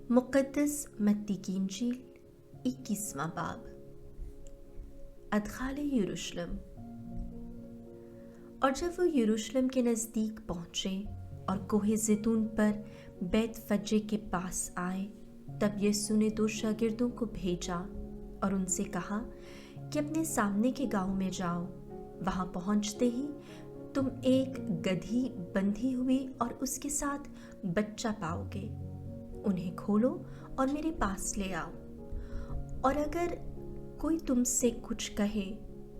मुक़द्दस मत्ती की इंजील 21वां बाब। अदखाल यरूशलेम। और जब वो यरूशलेम के नज़दीक पहुँचे और कोहे ज़ैतून पर बैत फज्जे के पास आए, तब यीशु ने 2 शागिर्दों को भेजा और उनसे कहा कि अपने सामने के गांव में जाओ। वहां पहुंचते ही तुम एक गधी बंधी हुई और उसके साथ बच्चा पाओगे। उन्हें खोलो और मेरे पास ले आओ। और अगर कोई तुमसे कुछ कहे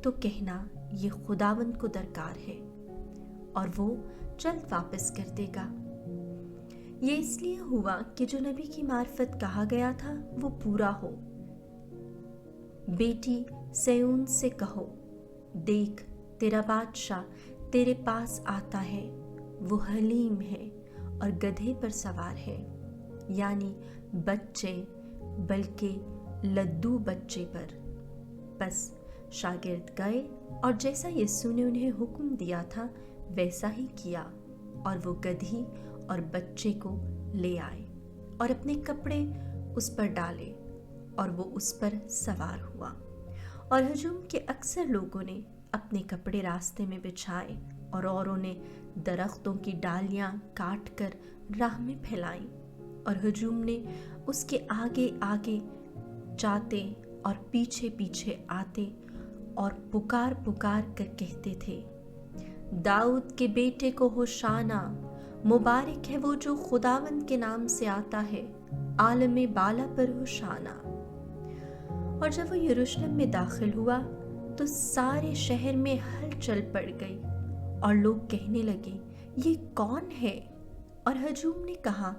तो कहना, ये खुदावंद को दरकार है, और वो जल्द वापस कर देगा। ये इसलिए हुआ कि जो नबी की मार्फत कहा गया था वो पूरा हो। बेटी सयोन से कहो, देख तेरा बादशाह तेरे पास आता है, वो हलीम है और गधे पर सवार है, यानी बच्चे, बल्कि लद्दू बच्चे पर। बस शागिर्द गए और जैसा यीशु ने उन्हें हुक्म दिया था वैसा ही किया, और वो गधी और बच्चे को ले आए और अपने कपड़े उस पर डाले, और वो उस पर सवार हुआ। और हजूम के अक्सर लोगों ने अपने कपड़े रास्ते में बिछाए और औरों ने दरख्तों की डालियां काट कर राह में फैलाईं, और हजूम ने उसके आगे आगे जाते और पीछे पीछे आते और पुकार पुकार कर कहते थे, दाऊद के बेटे को होशाना, मुबारक है वो जो खुदावंद के नाम से आता है, आलम बाला पर होशाना। और जब वो यरूशलेम में दाखिल हुआ तो सारे शहर में हलचल पड़ गई और लोग कहने लगे, ये कौन है? और हजूम ने कहा,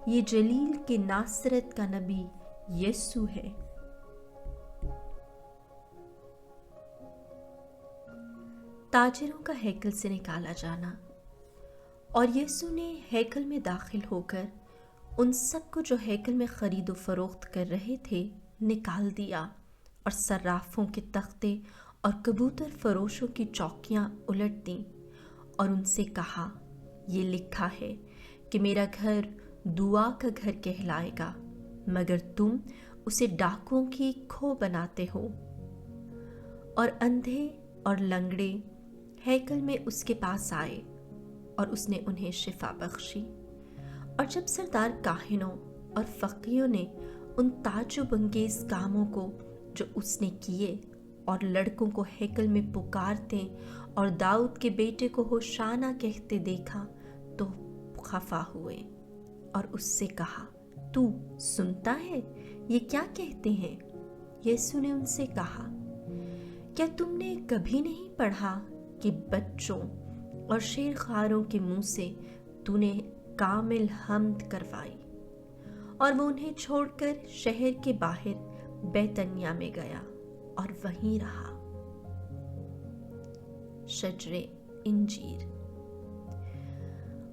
ये जलील के नासरत का नबी यीशु है। ताजिरों का हैकल से निकाला जाना। और यीशु ने हैकल में दाखिल होकर उन सबको जो हैकल में खरीदो फरोख्त कर रहे थे निकाल दिया, और सर्राफों के तख्ते और कबूतर फरोशों की चौकियां उलट दी, और उनसे कहा, ये लिखा है कि मेरा घर दुआ का घर कहलाएगा, मगर तुम उसे डाकुओं की खो बनाते हो। और अंधे और लंगड़े हैकल में उसके पास आए और उसने उन्हें शिफा बख्शी। और जब सरदार काहिनों और फकीरों ने उन ताज्जुब अंगेज कामों को जो उसने किए और लड़कों को हैकल में पुकारते और दाऊद के बेटे को होशाना कहते देखा तो खफा हुए और उससे कहा, तू सुनता है ये क्या कहते हैं? यीशु ने उनसे कहा, क्या तुमने कभी नहीं पढ़ा कि बच्चों और शेरखारों के मुंह से तूने कामिल हम्द करवाई? और वो उन्हें छोड़कर शहर के बाहर बैतनिया में गया और वहीं रहा। शजरे इंजीर।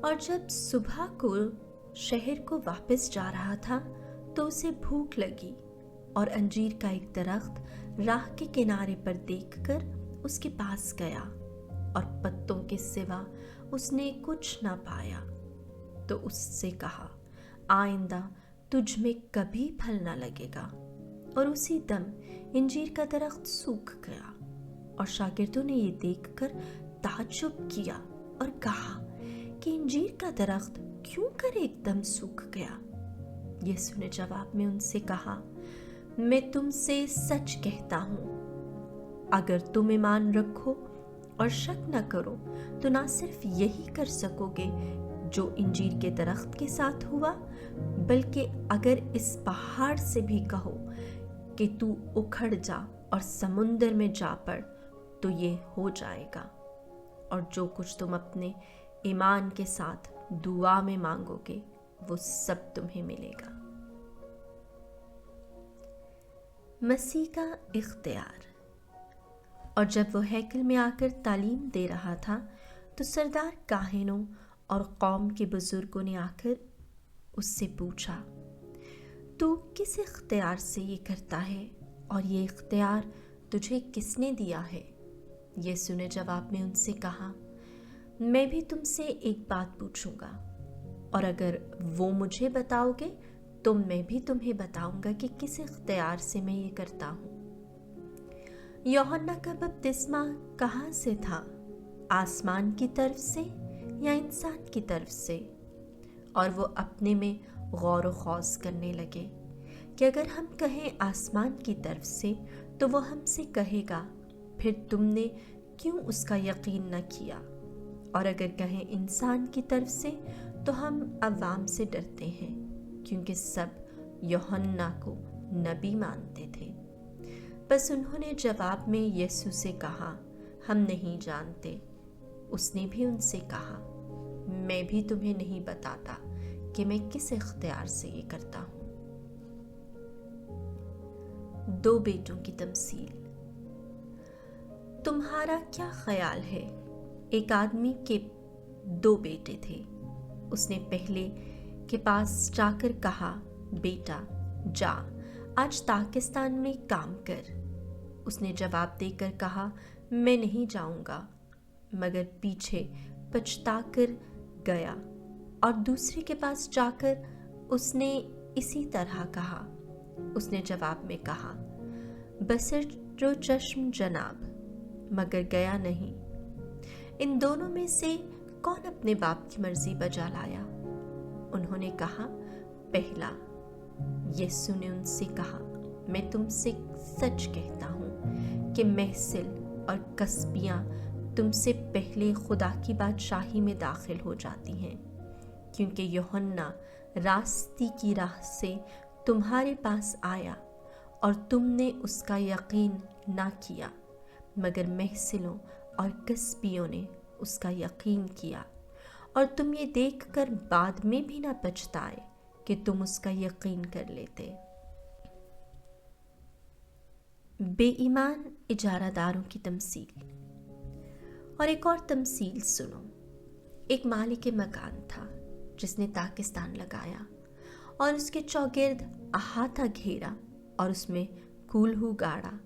और जब सुबह को शहर को वापस जा रहा था तो उसे भूख लगी, और अंजीर का एक दरख्त राह के किनारे पर देखकर उसके पास गया, और पत्तों के सिवा उसने कुछ न पाया, तो उससे कहा, आइंदा तुझ में कभी फल न लगेगा। और उसी दम इंजीर का दरख्त सूख गया। और शागिर्दों ने ये देखकर ताज्जुब किया और कहा कि इंजीर का दरख्त क्यों कर एकदम सूख गया? यीशु ने जवाब में उनसे कहा, मैं तुमसे सच कहता हूँ, अगर तुम ईमान रखो और शक न करो तो ना सिर्फ यही कर सकोगे जो इंजीर के दरख्त के साथ हुआ, बल्कि अगर इस पहाड़ से भी कहो कि तू उखड़ जा और समुंदर में जा पड़ तो ये हो जाएगा। और जो कुछ तुम अपने ईमान के साथ दुआ में मांगोगे वो सब तुम्हें मिलेगा। मसीह का इख्तियार। और जब वो हैकल में आकर तालीम दे रहा था तो सरदार काहिनों और कौम के बुजुर्गों ने आकर उससे पूछा, तू किस इख्तियार से ये करता है, और ये इख्तियार तुझे किसने दिया है? यीशु ने जवाब में उनसे कहा, मैं भी तुमसे एक बात पूछूंगा, और अगर वो मुझे बताओगे तो मैं भी तुम्हें बताऊंगा कि किस इख्तियार से मैं ये करता हूँ। यूहन्ना का बपतिस्मा कहाँ से था? आसमान की तरफ से या इंसान की तरफ से? और वो अपने में गौर व खौज करने लगे कि अगर हम कहें आसमान की तरफ से तो वो हमसे कहेगा, फिर तुमने क्यों उसका यकीन न किया? और अगर कहें इंसान की तरफ से तो हम अवाम से डरते हैं, क्योंकि सब यूहन्ना को नबी मानते थे। बस उन्होंने जवाब में यीशु से कहा, हम नहीं जानते। उसने भी उनसे कहा, मैं भी तुम्हें नहीं बताता कि मैं किस इख्तियार से ये करता हूँ। दो बेटों की तमसील। तुम्हारा क्या ख्याल है? एक आदमी के दो बेटे थे। उसने पहले के पास जाकर कहा, बेटा जा, आज पाकिस्तान में काम कर। उसने जवाब देकर कहा, मैं नहीं जाऊंगा, मगर पीछे पछताकर गया। और दूसरे के पास जाकर उसने इसी तरह कहा। उसने जवाब में कहा, बसर जो चश्म जनाब, मगर गया नहीं। इन दोनों में से कौन अपने बाप की मर्जी बजा लाया? उन्होंने कहा, पहला। यीशु ने उनसे कहा, मैं तुमसे सच कहता हूँ कि महसिल और कस्बियाँ तुमसे पहले खुदा की बादशाही में दाखिल हो जाती हैं, क्योंकि यूहन्ना रास्ती की राह से तुम्हारे पास आया और तुमने उसका यकीन ना किया, मगर महसिलों और कस्बियों ने उसका यकीन किया। और तुम ये देखकर बाद में भी ना पछताए कि तुम उसका यकीन कर लेते। बेईमान इजारादारों की तमसील। और एक और तमसील सुनो। एक मालिक मकान था जिसने पाकिस्तान लगाया और उसके चौगिर्द अहाता घेरा और उसमें कूल्हू गाड़ा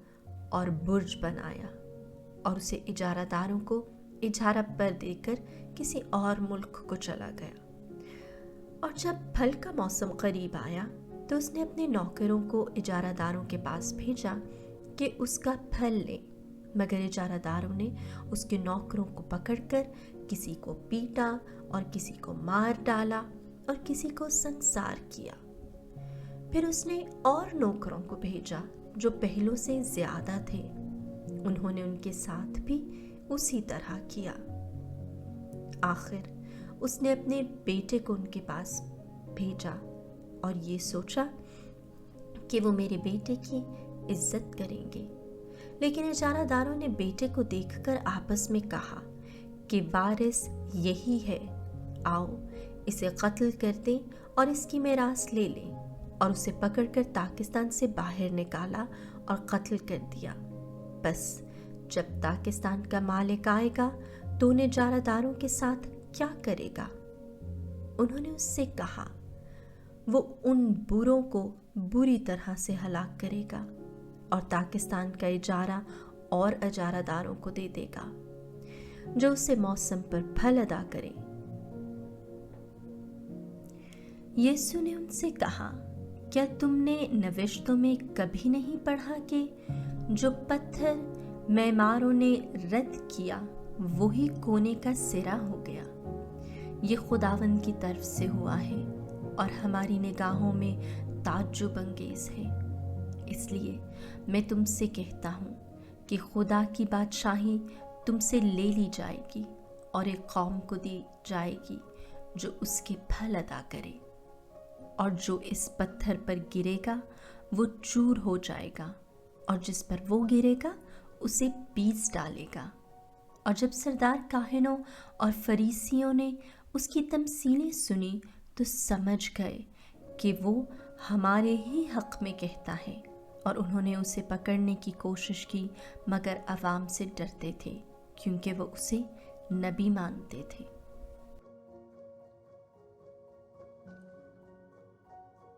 और बुर्ज बनाया और उसे इजारादारों को इजारा पर देकर किसी और मुल्क को चला गया। और जब फल का मौसम करीब आया तो उसने अपने नौकरों को इजारादारों के पास भेजा कि उसका फल ले, मगर इजारादारों ने उसके नौकरों को पकड़कर किसी को पीटा और किसी को मार डाला और किसी को संसार किया। फिर उसने और नौकरों को भेजा जो पहलों से ज्यादा थे। उन्होंने उनके साथ भी उसी तरह किया। आखिर उसने अपने बेटे को उनके पास भेजा और ये सोचा कि वो मेरे बेटे की इज्जत करेंगे। लेकिन इजारादारों ने बेटे को देखकर आपस में कहा कि वारिस यही है, आओ इसे कत्ल कर दें और इसकी मीरास ले लें। और उसे पकड़कर पाकिस्तान से बाहर निकाला और कत्ल कर दिया। बस जब पाकिस्तान का मालिक आएगा तो उन इजारादारों के साथ क्या करेगा? उन्होंने उससे कहा, वो उन बुरों को बुरी तरह से हलाक करेगा और पाकिस्तान का इजारा और इजारादारों को दे देगा जो उसे मौसम पर फल अदा करें। यीशु ने उनसे कहा, क्या तुमने नविश्तों में कभी नहीं पढ़ा कि जो पत्थर मेमारों ने रद्द किया वही कोने का सिरा हो गया? ये खुदावंद की तरफ से हुआ है और हमारी निगाहों में ताज्जुब अंगेज है। इसलिए मैं तुमसे कहता हूँ कि खुदा की बादशाही तुमसे ले ली जाएगी और एक कौम को दी जाएगी जो उसके फल अदा करे। और जो इस पत्थर पर गिरेगा वो चूर हो जाएगा और जिस पर वो गिरेगा उसे पीस डालेगा। और जब सरदार काहिनों और फरीसियों ने उसकी तमसीलें सुनी तो समझ गए कि वो हमारे ही हक में कहता है, और उन्होंने उसे पकड़ने की कोशिश की, मगर अवाम से डरते थे क्योंकि वो उसे नबी मानते थे।